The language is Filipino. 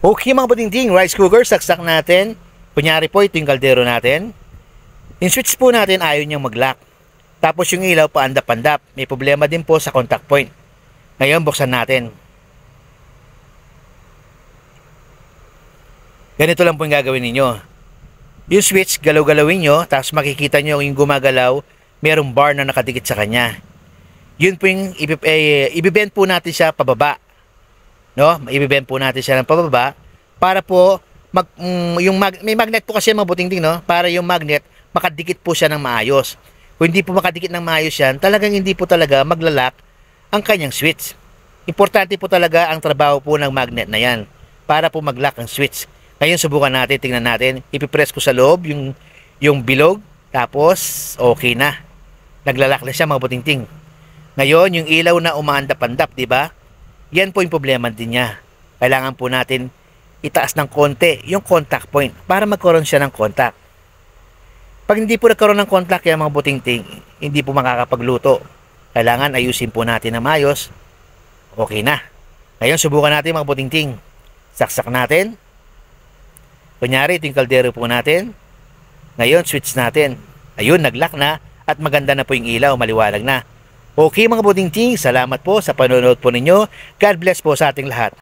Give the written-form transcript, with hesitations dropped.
Okay mga budingding, rice cooker, saksak natin. Kunyari po, ito yung kaldero natin. Yung switch po natin, ayaw niyang mag-lock. Tapos yung ilaw, paandap-andap. May problema din po sa contact point. Ngayon, buksan natin. Ganito lang po yung gagawin ninyo. Yung switch, galaw-galawin nyo, tapos makikita nyo yung gumagalaw, merong bar na nakadikit sa kanya. Yun po yung ibibend po natin siya pababa. No? Ibibend po natin siya ng pababa para po may magnet po kasi mga butingting, no? Para yung magnet makadikit po siya ng maayos. Kung hindi po makadikit ng maayos yan, talagang hindi po talaga maglalak ang kanyang switch. Importante po talaga ang trabaho po ng magnet na yan para po mag-lock ang switch. Ngayon subukan natin, tingnan natin. Ipipress ko sa loob yung bilog, tapos okay na. Naglalak na siya mga butingting. Ngayon yung ilaw na umaandap-andap, di ba? Yan po yung problema din niya. Kailangan po natin itaas ng konti yung contact point para magkaroon siya ng contact. Pag hindi po nagkaroon ng contact yung mga butingting, hindi po makakapagluto. Kailangan ayusin po natin ng mayos. Okay na. Ngayon subukan natin mga butingting. Saksak natin. Kunyari ito yung kaldero po natin. Ngayon switch natin. Ayun, nag-lock na at maganda na po yung ilaw, maliwanag na. Okay mga budingting, salamat po sa panonood po ninyo. God bless po sa ating lahat.